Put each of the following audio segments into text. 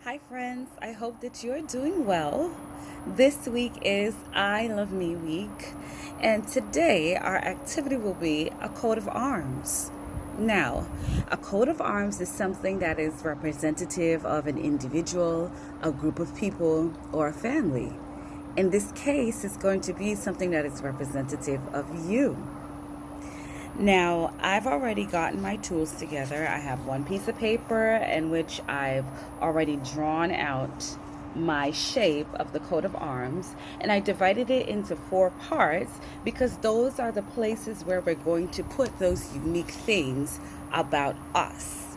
Hi friends, I hope that you're doing well. This week is I Love Me week, and today our activity will be a coat of arms. Now, a coat of arms is something that is representative of an individual, a group of people, or a family. In this case, it's going to be something that is representative of you. Now, I've already gotten my tools together. I have one piece of paper in which I've already drawn out my shape of the coat of arms, and I divided it into four parts because those are the places where we're going to put those unique things about us.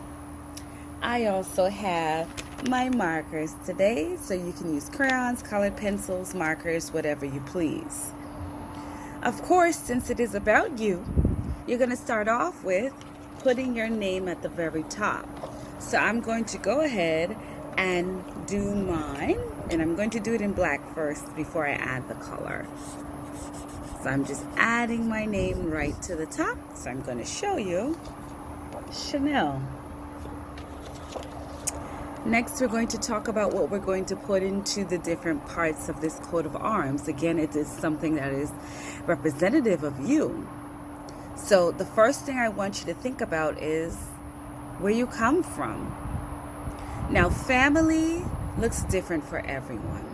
I also have my markers today, so you can use crayons, colored pencils, markers, whatever you please. Of course, since it is about you, you're going to start off with putting your name at the very top. So I'm going to go ahead and do mine, and I'm going to do it in black first before I add the color. So I'm just adding my name right to the top. So I'm going to show you Chanel. Next, we're going to talk about what we're going to put into the different parts of this coat of arms. Again, it is something that is representative of you. So the first thing I want you to think about is where you come from. Now, family looks different for everyone.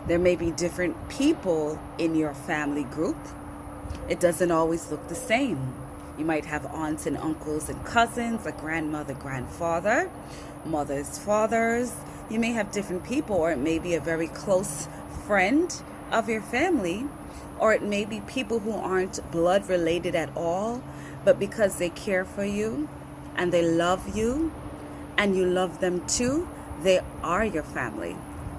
There may be different people in your family group. It doesn't always look the same. You might have aunts and uncles and cousins, a grandmother, grandfather, mothers, fathers. You may have different people, or it may be a very close friend of your family, or it may be people who aren't blood related at all, but because they care for you and they love you and you love them too, they are your family.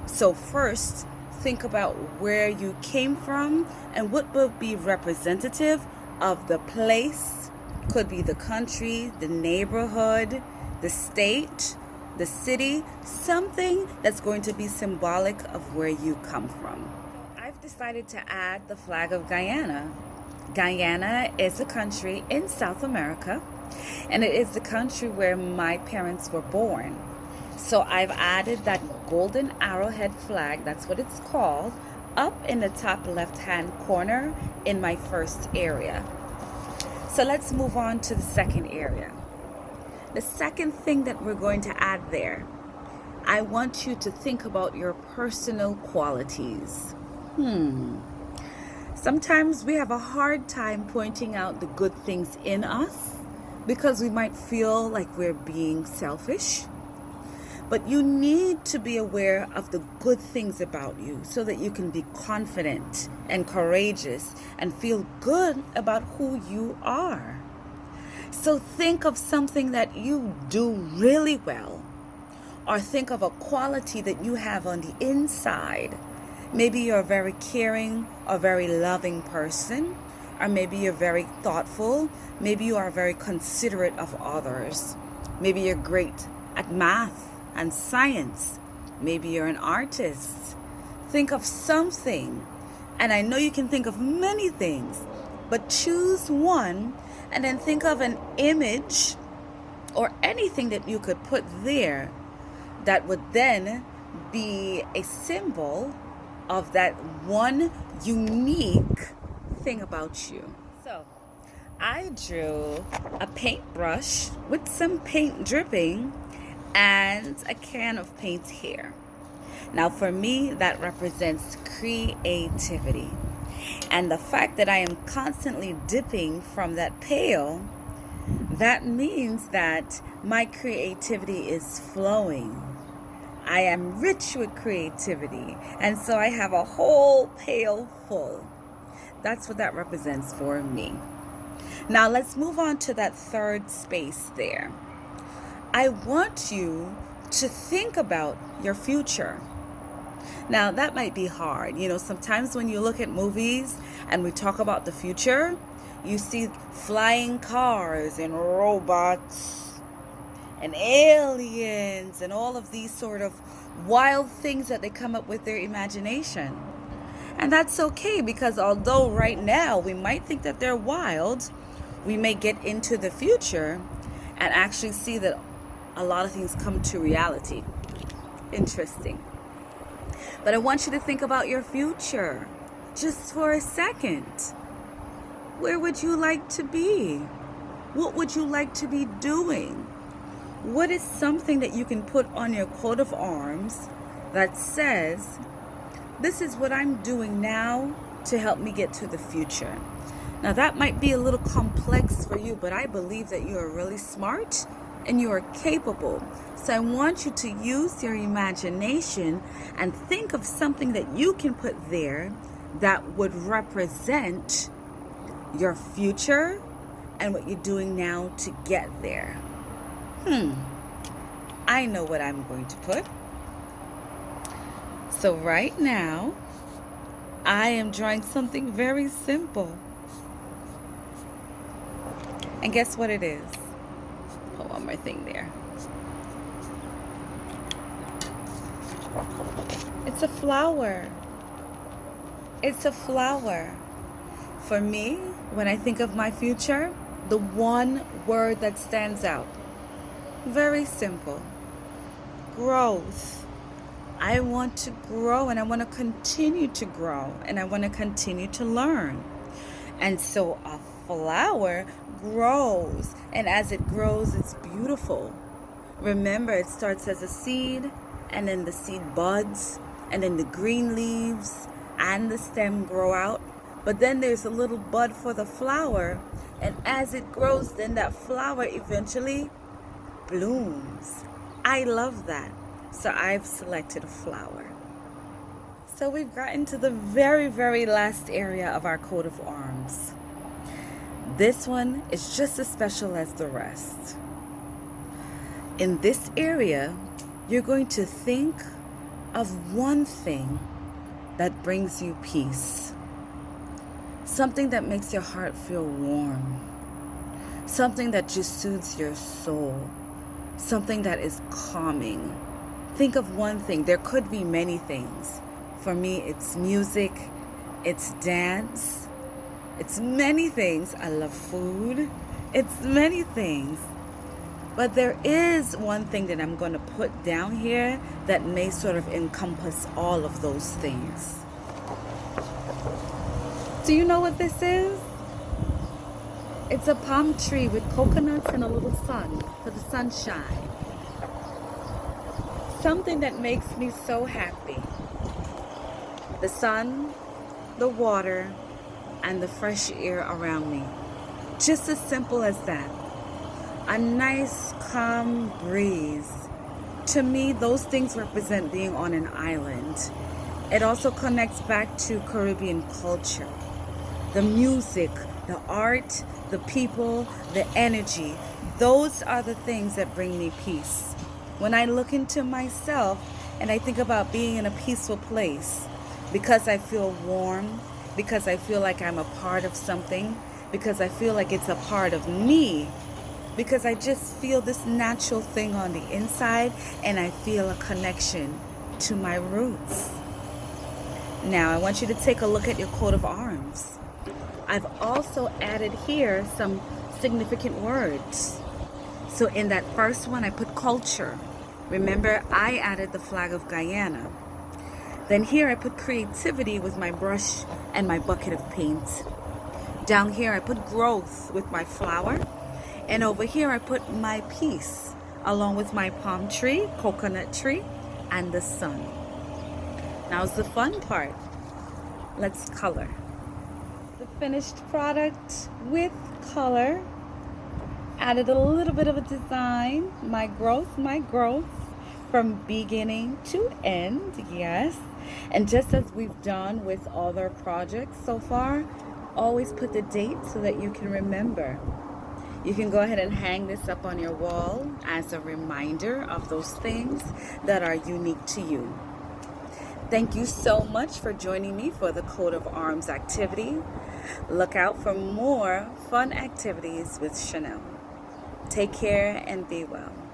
So first, think about where you came from and what will be representative of the place. Could be the country, the neighborhood, the state, the city, something that's going to be symbolic of where you come from. I've decided to add the flag of Guyana. Guyana is a country in South America, and it is the country where my parents were born. So I've added that golden arrowhead flag, that's what it's called, up in the top left-hand corner in my first area. So let's move on to the second area. The second thing that we're going to add there, I want you to think about your personal qualities. Sometimes we have a hard time pointing out the good things in us because we might feel like we're being selfish. But you need to be aware of the good things about you so that you can be confident and courageous and feel good about who you are. So think of something that you do really well, or think of a quality that you have on the inside. Maybe you're a very caring or very loving person, or maybe you're very thoughtful. Maybe you are very considerate of others. Maybe you're great at math and science. Maybe you're an artist. Think of something, and I know you can think of many things, but choose one and then think of an image or anything that you could put there that would then be a symbol of that one unique thing about you. So I drew a paintbrush with some paint dripping and a can of paint here. Now for me, that represents creativity. And the fact that I am constantly dipping from that pail, that means that my creativity is flowing. I am rich with creativity, and so I have a whole pail full. That's what that represents for me. Now let's move on to that third space there. I want you to think about your future. Now that might be hard. Sometimes when you look at movies and we talk about the future, you see flying cars and robots and aliens and all of these sort of wild things that they come up with their imagination. And that's okay, because although right now we might think that they're wild, we may get into the future and actually see that a lot of things come to reality. interesting. But I want you to think about your future just for a second. Where would you like to be? What would you like to be doing? What is something that you can put on your coat of arms that says, this is what I'm doing now to help me get to the future? Now that might be a little complex for you, but I believe that you are really smart and you are capable. So I want you to use your imagination and think of something that you can put there that would represent your future and what you're doing now to get there. I know what I'm going to put. So right now, I am drawing something very simple. And guess what it is? Put one more thing there. It's a flower. It's a flower. For me, when I think of my future, the one word that stands out, very simple: growth. I want to grow, and I want to continue to grow, and I want to continue to learn. And so a flower grows, and as it grows, it's beautiful. Remember, it starts as a seed, and then the seed buds, and then the green leaves and the stem grow out. But then there's a little bud for the flower, and as it grows, then that flower eventually blooms. I love that. So I've selected a flower. So we've gotten to the very, very last area of our coat of arms. This one is just as special as the rest. In this area, you're going to think of one thing that brings you peace. Something that makes your heart feel warm. Something that just soothes your soul. Something that is calming. Think of one thing. There could be many things. For me, it's music, it's dance, it's many things. I love food. It's many things. But there is one thing that I'm going to put down here that may sort of encompass all of those things. Do you know what this is? It's a palm tree with coconuts and a little sun for the sunshine. Something that makes me so happy. The sun, the water, and the fresh air around me. Just as simple as that. A nice, calm breeze. To me, those things represent being on an island. It also connects back to Caribbean culture. The music, the art, the people, the energy. Those are the things that bring me peace. When I look into myself and I think about being in a peaceful place, because I feel warm, because I feel like I'm a part of something, because I feel like it's a part of me, because I just feel this natural thing on the inside, and I feel a connection to my roots. Now, I want you to take a look at your coat of arms. I've also added here some significant words. So in that first one, I put culture. Remember, I added the flag of Guyana. Then here I put creativity with my brush and my bucket of paint. Down here I put growth with my flower. And over here I put my peace along with my palm tree, coconut tree, and the sun. Now's the fun part. Let's color. The finished product with color. Added a little bit of a design. My growth from beginning to end, yes. And just as we've done with other projects so far, always put the date so that you can remember. You can go ahead and hang this up on your wall as a reminder of those things that are unique to you. Thank you so much for joining me for the Coat of Arms activity. Look out for more fun activities with Chanel. Take care and be well.